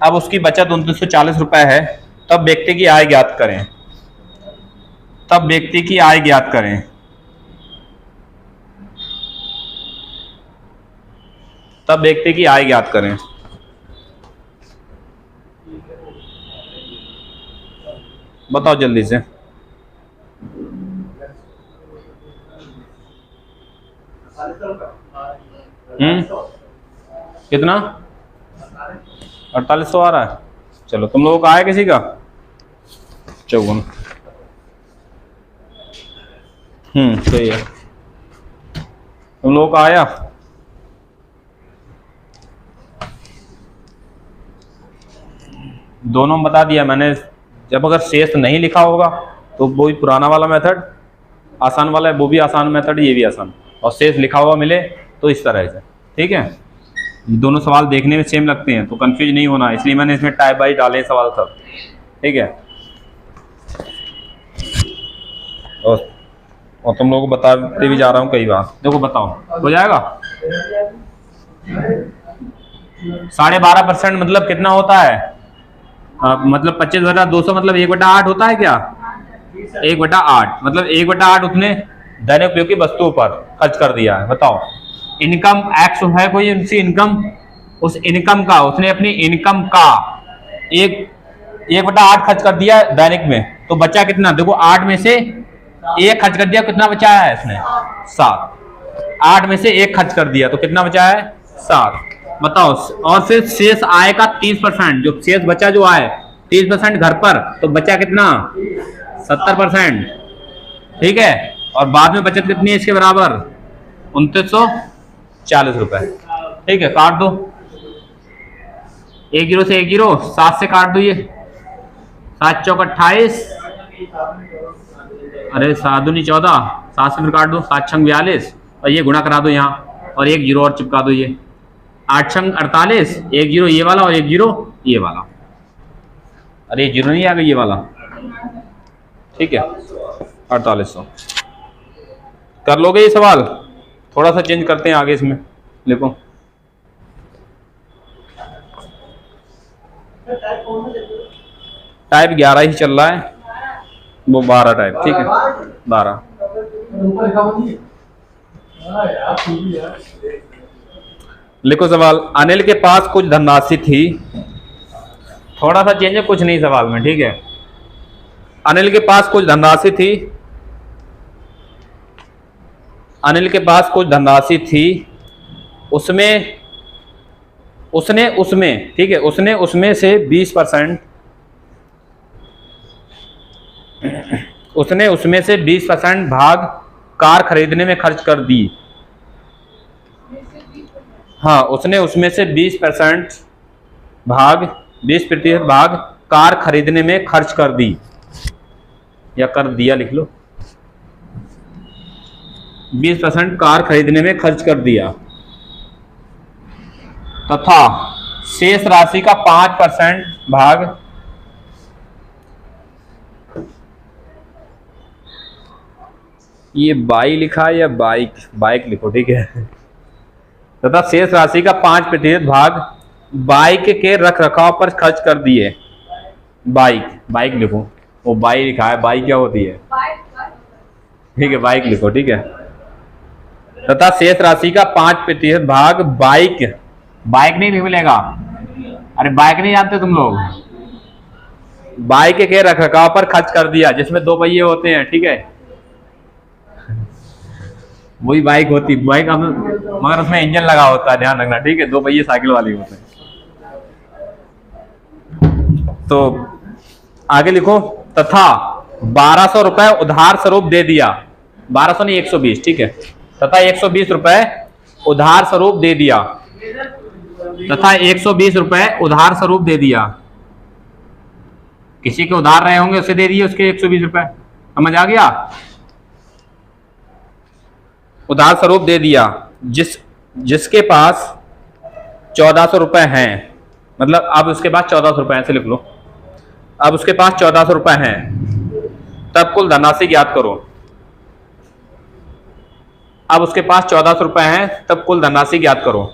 अब उसकी बचत 2940 रुपए है। तब व्यक्ति की आय ज्ञात करें, तब व्यक्ति की आय ज्ञात करें। तब व्यक्ति की आय ज्ञात करें। बताओ जल्दी से। कितना? 4800 आ रहा है। चलो तुम लोगों का आया किसी का 54। सही है, तुम लोगों का आया। दोनों बता दिया मैंने। जब अगर शेष नहीं लिखा होगा तो वो भी पुराना वाला मेथड आसान वाला है, वो भी आसान मेथड, ये भी आसान, और शेष लिखा हुआ मिले तो इस तरह से, ठीक है। दोनों सवाल देखने में सेम लगते हैं तो कंफ्यूज नहीं होना, इसलिए मैंने इसमें टाइप बाई डाले सवाल सब, ठीक है। और तुम लोगों को बताते भी जा रहा हूँ कई बार। देखो बताओ, हो जाएगा। 12.5% मतलब कितना होता है? मतलब 25/200 मतलब 1/8 होता है क्या? 1/8 मतलब 1/8 उसने दैनिक उपयोग की वस्तुओं पर खर्च कर दिया है। बताओ, इनकम एक्स है कोई उनसी इनकम, उस इनकम का उसने अपनी इनकम का 1/8 खर्च कर दिया दैनिक में, तो बचा कितना? देखो 8 में से 1 खर्च कर दिया, कितना बचाया है इसने? 7। 8 में से 1 खर्च कर दिया तो कितना बचा है? 7। बताओ, और फिर शेष आय का 30%, जो शेष बचा जो आय 30% घर पर, तो बचा कितना? 70%, ठीक है। और बाद में बचत कितनी है इसके बराबर? 2940 रुपए, ठीक है। काट दो, 1 जीरो से 1 जीरो, 7 से काट दो, ये 7 चौक 28, अरे 7 दूनी 14, 7 से फिर काट दो, 7 छंग 42, और ये गुणा करा दो यहाँ, और 1 जीरो और चिपका दो, ये 8 छंग 48, 1 जीरो ये वाला और 1 जीरो ये वाला, अरे जीरो नहीं आ गई ये वाला, ठीक है। 4800 कर लोगे ये सवाल? थोड़ा सा चेंज करते हैं आगे इसमें, लिखो। टाइप 11 ही चल रहा है, वो 12 टाइप, ठीक है 12। लिखो सवाल, अनिल के पास कुछ धनराशि थी, थोड़ा सा चेंज है, कुछ नहीं सवाल में, ठीक है। अनिल के पास कुछ धनराशि थी, अनिल के पास कुछ धनराशि थी, उसमें उसने उसमें ठीक है, उसने उसमें से 20%, उसने उसमें से 20% भाग कार खरीदने में खर्च कर दी। हाँ, उसने उसमें से 20% भाग 20% भाग कार खरीदने में खर्च कर दी, या कर दिया लिख लो, 20% कार खरीदने में खर्च कर दिया, तथा शेष राशि का 5% भाग ये बाई लिखा है या बाइक, बाइक लिखो, ठीक है, तथा शेष राशि का 5% भाग बाइक के रख रखाव पर खर्च कर दिए। बाइक, बाइक लिखो, वो बाई लिखा है, बाइक क्या होती है, ठीक है बाइक लिखो, ठीक है, तथा शेष राशि का 5% भाग बाइक, बाइक नहीं मिलेगा, अरे बाइक नहीं जानते तुम लोग, बाइक के रख रखाव पर खर्च कर दिया, जिसमें 2 पहिए होते हैं, ठीक है, वही बाइक होती, बाइक मगर उसमें इंजन लगा होता है, ध्यान रखना, ठीक है, 2 पहिए साइकिल वाली होते हैं। तो आगे लिखो, तथा 1200 रुपए उधार स्वरूप दे दिया, 1200 नहीं 120, ठीक है, तथा 120 रुपए उधार स्वरूप दे दिया, तथा 120 रुपए उधार स्वरूप दे दिया, किसी के उधार रहे होंगे उसे दे दिए उसके 120 रुपए, समझ आ गया, उधार स्वरूप दे दिया, जिसके पास 1400 रुपए हैं, मतलब अब उसके पास 1400 रुपए, ऐसे लिख लो, अब उसके पास 1400 रुपए हैं, तब कुल धनराशि ज्ञात करो। अब उसके पास 1400 रुपए हैं, तब कुल धनराशि ज्ञात करो।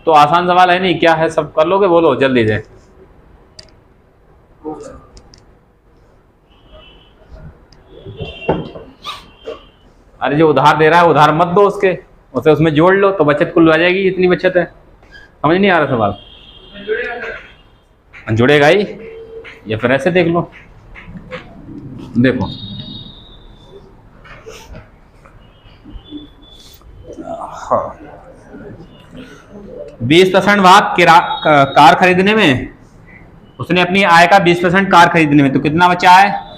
तो आसान सवाल है नहीं, क्या है, सब कर लोगे, बोलो जल्दी से। अरे जो उधार दे रहा है उधार मत दो उसके, उसे उसमें जोड़ लो तो बचत कुल आ जाएगी, इतनी बचत है, समझ नहीं आ रहा सवाल, जुड़ेगा ही, या फिर ऐसे देख लो, देखो 20% भाग कार खरीदने में, उसने अपनी आय का 20% कार खरीदने में, तो कितना बचा है,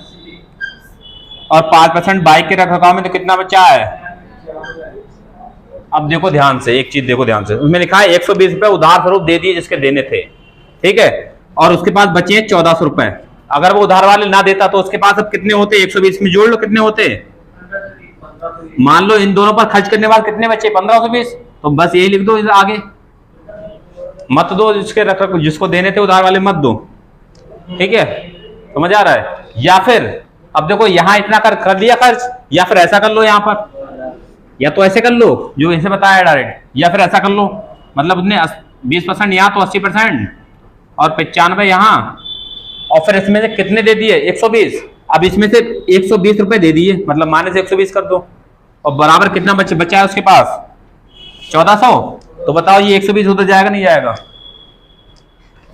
और 5% बाइक के रखरखाव में, तो कितना बचा है। अब देखो ध्यान से, एक चीज देखो ध्यान से, उसमें लिखा है 120 रुपए उधार स्वरूप दे दिए जिसके देने थे, ठीक है, और उसके पास बचे 1400 रुपए, अगर वो उधार वाले ना देता तो उसके पास अब कितने होते, 120 में जोड़ लो कितने होते, मान लो इन दोनों पर खर्च करने बाद कितने बचे 1520, तो बस यही लिख दो आगे, मत दो जिसके रख जिसको देने थे उधार वाले मत दो, ठीक है, समझ आ रहा है। या फिर अब देखो यहां इतना कर दिया खर्च, या फिर ऐसा कर लो यहां पर, या तो ऐसे कर लो जो इसे बताया डायरेक्ट, या फिर ऐसा कर लो, मतलब उसने 20% यहाँ तो 80% और 95 यहाँ, और फिर इसमें से कितने दे दिए 120, अब इसमें से 120 रुपए दे दिए, मतलब माइनस 120 कर दो, और बराबर कितना बचा है उसके पास 1400, तो बताओ ये 120 उधर जाएगा नहीं जाएगा,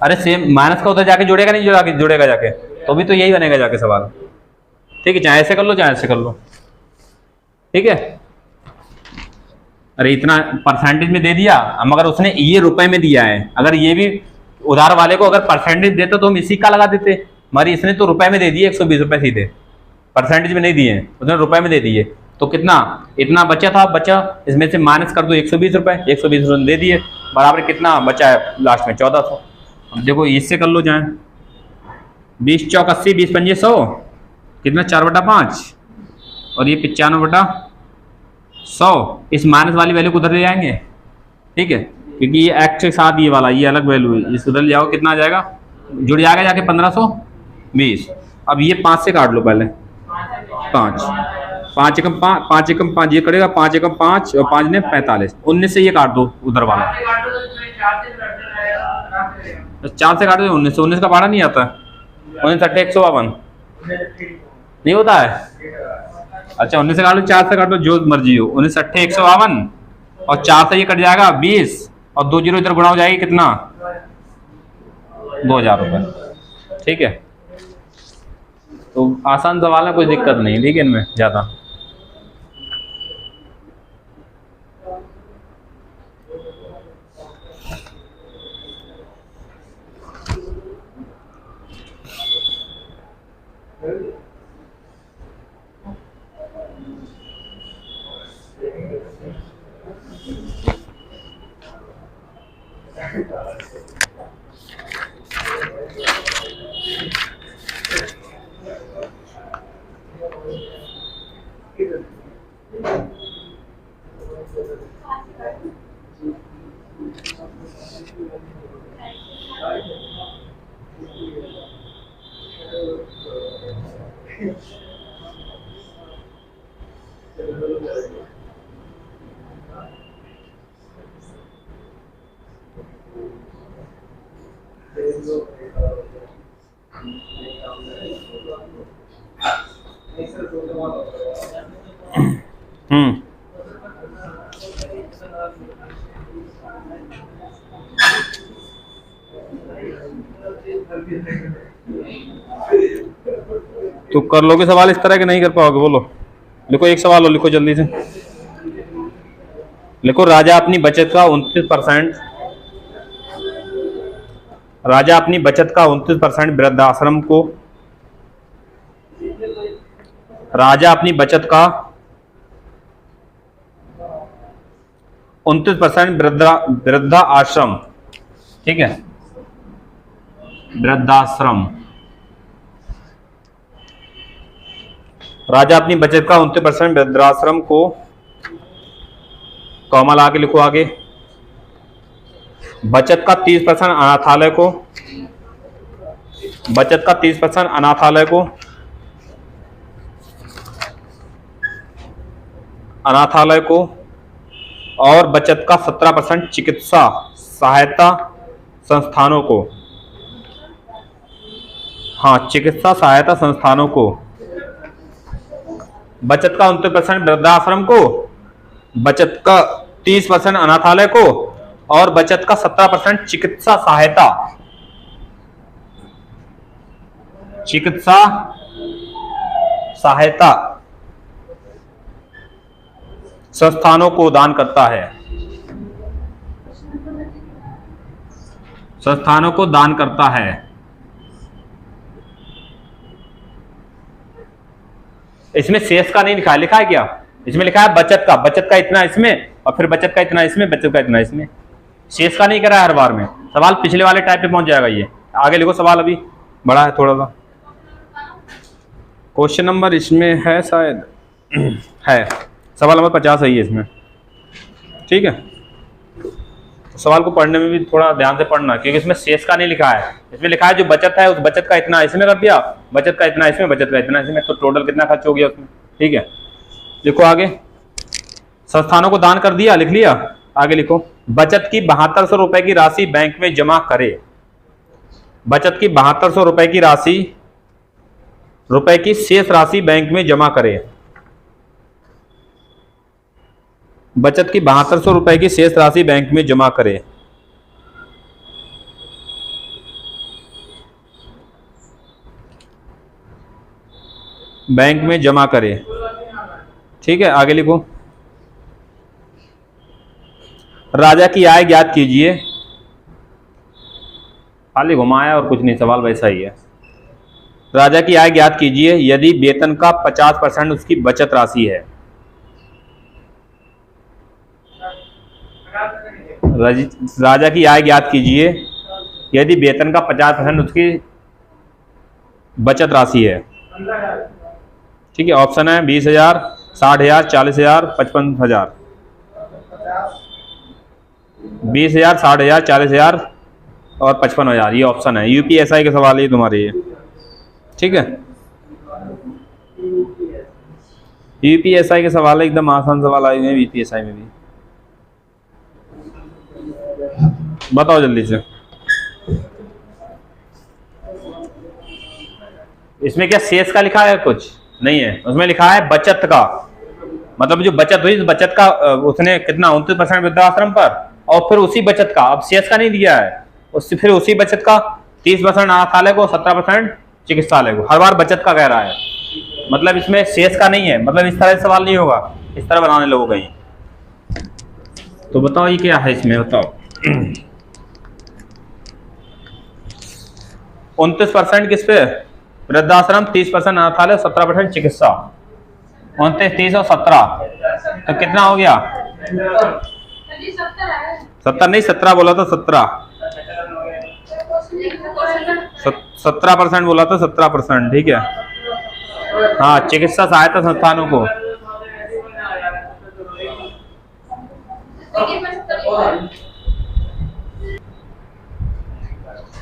अरे सेम माइनस का उधर जाके जुड़ेगा नहीं जुड़ेगा जाके, तो भी तो यही बनेगा जाके सवाल, ठीक है, चाहे ऐसे कर लो चाहे ऐसे कर लो, ठीक है। अरे इतना परसेंटेज में दे दिया, मगर उसने ये रुपए में दिया है, अगर ये भी उधार वाले को अगर परसेंटेज देता तो हम इसी का लगा देते, मगर इसने तो रुपए में दे दिए 120 रुपए सीधे, परसेंटेज में नहीं दिए, उसने रुपए में दे दिए, तो कितना इतना बचा था, बचा इसमें से माइनस कर दो 120 रुपए, 120 रुपए दे दिए, बराबर कितना बचा है लास्ट में 1400। अब देखो इससे कर लो जाए, 20 चौक 80, 20 पंजे 100, कितना 4/5, और ये 95/100, इस माइनस वाली वैल्यू को उधर ले जाएंगे, ठीक है, क्योंकि ये एक्स के साथ ये वाला ये अलग वैल्यू है, इस उधर ले जाओ कितना आ जाएगा, जुड़ जाएगा जाके 1520। अब ये 5 से काट लो पहले, 5 एकम 5 ये करेगा, 5 एकम 5 और 5 ने 45, 19 से ये काट दो उधर वाला, तो 4 से काटो 19, 19 का 12 नहीं आता, 19 अट्ठे 152 नहीं होता है। अच्छा 19 से काटो, 4 से काटो, जो मर्जी हो, 19 अट्ठे 152 और 4 से ये कट जाएगा 20 और 2 जीरो इधर गुणा हो जाएगी कितना, 2000 रुपये। ठीक है, तो आसान सवाल है, कोई दिक्कत नहीं, ठीक है इनमें ज़्यादा। तो कर लोगे सवाल इस तरह के, नहीं कर पाओगे, बोलो। लिखो एक सवाल हो, लिखो जल्दी से लिखो। राजा अपनी बचत का 29%, राजा अपनी बचत का 29% वृद्धाश्रम को, राजा अपनी बचत का 29% वृद्धा आश्रम, ठीक है, वृद्धाश्रम, राजा अपनी बचत का 29% वृद्धाश्रम को, कॉमा ला के लिखो आगे, बचत का 30% अनाथालय को, बचत का 30% अनाथालय को, अनाथालय को, और बचत का 17% चिकित्सा सहायता संस्थानों को, हाँ चिकित्सा सहायता संस्थानों को, बचत का 29% वृद्धाश्रम को, बचत का 30% अनाथालय को, और बचत का 17% चिकित्सा सहायता, चिकित्सा सहायता संस्थानों को दान करता है, संस्थानों को दान करता है। इसमें शेष का नहीं लिखा है, लिखा है क्या, इसमें लिखा है बचत का, बचत का इतना इसमें और फिर बचत का इतना इसमें, बचत का इतना इसमें, शेष का नहीं करा है हर बार में। सवाल पिछले वाले टाइप पे पहुंच जाएगा ये। आगे लिखो, सवाल अभी बड़ा है थोड़ा सा, क्वेश्चन नंबर इसमें है शायद है, सवाल नंबर 50 सही है इसमें, ठीक है। तो सवाल को पढ़ने में भी थोड़ा ध्यान से पढ़ना, क्योंकि इसमें शेष का नहीं लिखा है, इसमें लिखा है जो बचत है उस बचत का इतना इसमें कर दिया, बचत का इतना इसमें, बचत का इतना इसमें, तो टोटल कितना खर्च हो गया उसमें, ठीक है। लिखो आगे, संस्थानों को दान कर दिया, लिख लिया। आगे लिखो, बचत की 7200 रुपए की राशि बैंक में जमा करे, बचत की 7200 रुपए की राशि, रुपए की शेष राशि बैंक में जमा करे, बचत की 7200 रुपए की शेष राशि बैंक में जमा करे। बैंक में जमा करे, ठीक है। आगे लिखो, राजा की आय ज्ञात कीजिए, खाली घुमाया और कुछ नहीं, सवाल वैसा ही है। राजा की आय ज्ञात कीजिए यदि वेतन का 50% उसकी बचत राशि है। राजा की आय ज्ञात कीजिए यदि वेतन का 50% उसकी बचत राशि है, ठीक है। ऑप्शन है 20,000, 60,000, 40,000, 55,000। 20,000, 60,000, 40,000 और 55,000, ये ऑप्शन है। यूपीएसआई के सवाल ये तुम्हारे, ये ठीक है। यूपीएसआई के सवाल एकदम आसान सवाल आए हैं यूपीएसआई में भी। बताओ जल्दी से। इसमें क्या शेष का लिखा है? कुछ नहीं है, उसमें लिखा है बचत का। मतलब जो बचत हुई, बचत का उसने कितना 29% वृद्धाश्रम पर, और फिर उसी बचत का, अब शेष का नहीं दिया है, उससे फिर उसी बचत का 30% अनाथालय को, 17% चिकित्सालय को। हर बार बचत का कह रहा है, मतलब इसमें शेष का नहीं है। मतलब इस तरह से सवाल नहीं होगा, इस तरह बनाने लोगों कहीं। तो बताओ ये क्या है इसमें, बताओ। 29% किस पे? वृद्धाश्रम, 30% अनाथालय, 17% चिकित्सा। 29, 30 और 17, तो कितना हो गया? 70 नहीं, 17 बोला था, 17% बोला था, 17%। ठीक है, हाँ, चिकित्सा सहायता संस्थानों को।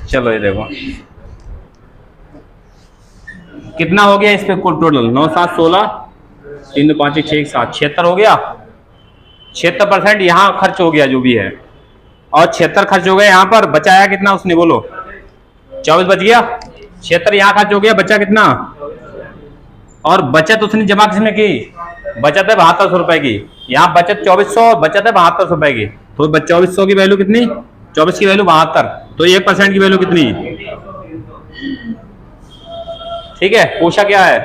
चलो ये देखो कितना हो गया इस पे कुल टोटल, 9, 7, 16, 3, 2, 5, 6, 7, 76 हो गया। 76% यहाँ खर्च हो गया जो भी है, और 76 खर्च हो गया यहाँ पर। बचाया कितना उसने, बोलो? 24 बच गया। 76 यहाँ खर्च हो गया, बचा कितना? और बचत उसने जमा किसने की? बचत है 7200 रुपए की। यहाँ बचत 2400, बचत है 7200 रुपए की। तो 2400 की वैल्यू कितनी? 24 की वैल्यू 72, तो 1% की वैल्यू कितनी? ठीक है, पूछा क्या है?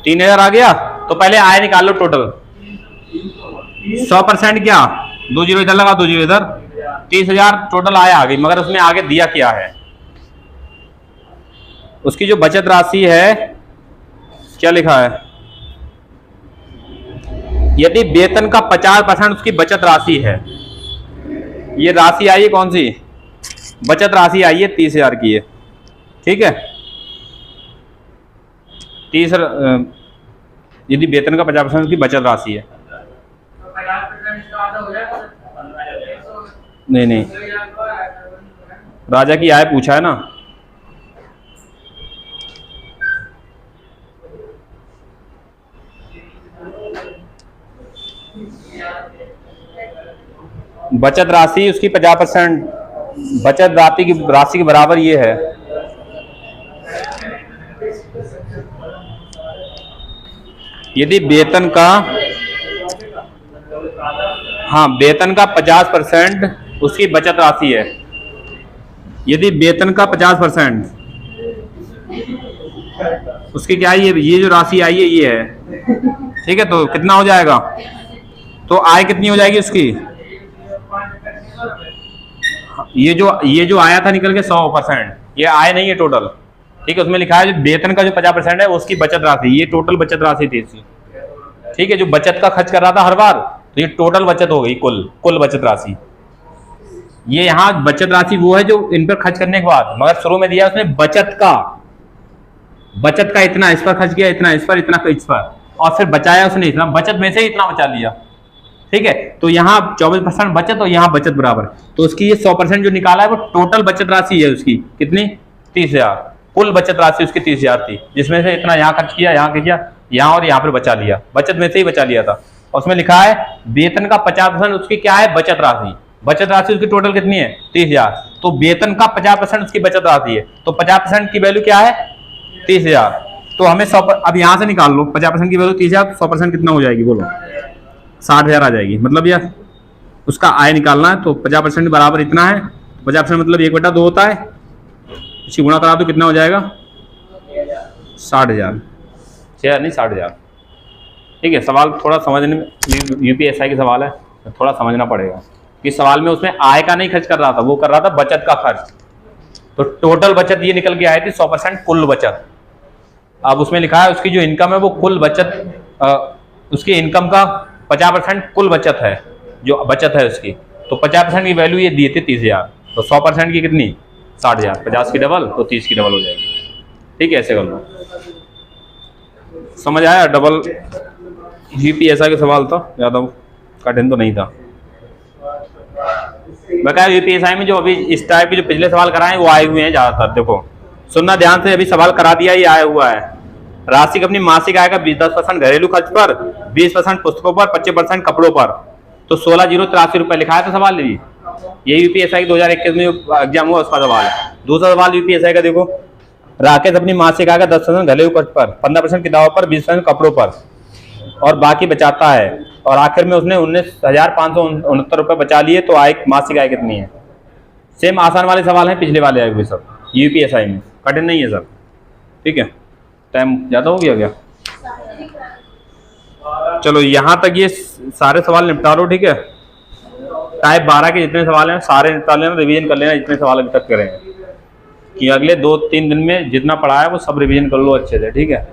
3000 आ गया। तो पहले आय निकाल लो टोटल। 100% क्या? 2 जीरो इधर लगा, 2 जीरो इधर, 30,000 टोटल आय आ गई। मगर उसमें आगे दिया क्या है? उसकी जो बचत राशि है, क्या लिखा है? यदि वेतन का 50% उसकी बचत राशि है, ये राशि आई है कौन सी? बचत राशि आई है 30,000 की है। ठीक है, 30, यदि वेतन का 50% उसकी बचत राशि है। नहीं नहीं, राजा की आय पूछा है ना। बचत राशि उसकी 50%, बचत राशि के बराबर ये है। यदि वेतन का, हाँ, वेतन का 50% उसकी बचत राशि है। यदि वेतन का 50% उसकी क्या है, ये जो राशि आई है ये है। ठीक है, तो कितना हो जाएगा? तो आय कितनी हो जाएगी उसकी? ये जो आया था निकल के 100%, ये आय नहीं है टोटल। ठीक है, उसमें लिखा है जो वेतन का जो 50% है उसकी बचत राशि, ये टोटल बचत राशि थी इसकी। ठीक है, जो बचत का खर्च कर रहा था हर बार, तो ये टोटल बचत हो गई, कुल बचत राशि। ये यहाँ बचत राशि वो है जो इन पर खर्च करने के बाद, मगर शुरू में दिया उसने बचत का इतना इस पर खर्च किया, इतना इस पर, इतना इस पर, और फिर बचाया उसने इतना, बचत में से इतना बचा लिया। ठीक है, तो यहाँ 24% बचत और यहाँ बचत बराबर, तो उसकी ये 100% जो निकाला है वो टोटल बचत राशि है उसकी। कितनी? 30,000। कुल बचत राशि उसकी 30,000 थी, जिसमें से इतना यहाँ खर्च किया, यहाँ किया, यहाँ और यहाँ पर बचा लिया, बचत में से ही बचा लिया था। और उसमें लिखा है वेतन का 50% उसकी क्या है? बचत राशि। बचत राशि उसकी टोटल कितनी है? 30,000। तो वेतन का 50% उसकी बचत राशि है, तो 50% की वैल्यू क्या है? 30,000। तो हमें 100, अब यहाँ से निकाल लो 50% की वैल्यू 30,000, 100% कितना हो जाएगी बोलो? 60,000 आ जाएगी। मतलब यार उसका आय निकालना है, तो 50% बराबर इतना है। 50% मतलब 1/2 होता है, इसी गुणा करा तो कितना हो जाएगा? 60,000। 6,000 नहीं, 60,000। ठीक है, सवाल थोड़ा समझने में, यूपीएसआई का सवाल है, थोड़ा समझना पड़ेगा कि सवाल में उसमें आय का नहीं खर्च कर रहा था, वो कर रहा था बचत का खर्च। तो टोटल बचत ये निकल के आई थी 100% कुल बचत। अब उसमें लिखा है उसकी जो इनकम है वो कुल बचत, उसकी इनकम का 50% कुल बचत है, जो बचत है उसकी। तो 50% की वैल्यू ये दिए थे 30,000, तो 100% की कितनी? 60,000। 50 की डबल तो 30 की डबल हो जाएगी। ठीक है, ऐसे कर लो। समझ आया? डबल यूपीएसआई का सवाल था, ज़्यादा कठिन तो नहीं था। बकाया यूपीएसआई में जो अभी इस टाइप के जो पिछले सवाल कराए वो आए हुए हैं ज़्यादातर। देखो सुनना ध्यान से, अभी सवाल करा दिया, ये आया हुआ है। राशि अपनी मासिक आय का 10% घरेलू खर्च पर, 20% पुस्तकों पर, 25% कपड़ों पर, तो 16,083 रुपए लिखा है। तो सवाल ये यूपीएसआई 2021 में एग्जाम हुआ उसका सवाल है। दूसरा सवाल यूपीएसआई का देखो, राकेश अपनी मासिक आय का 10% घरेलू खर्च पर, 15% किताबों पर, 20% कपड़ों पर और बाकी बचाता है, और आखिर में उसने 19,569 रुपये बचा लिए, तो आय मासिक आय कितनी है? सेम आसान वाले सवाल हैं पिछले वाले आए हुए सब यूपीएसआई में, कठिन नहीं है सर। ठीक है, टाइम ज़्यादा हो गया क्या? चलो यहाँ तक ये सारे सवाल निपटा लो। ठीक है, टाइप 12 के जितने सवाल हैं सारे निपटा लेना, रिवीजन कर लेना जितने सवाल अभी तक करें, कि अगले 2-3 दिन में जितना पढ़ा है वो सब रिवीजन कर लो अच्छे से। ठीक है।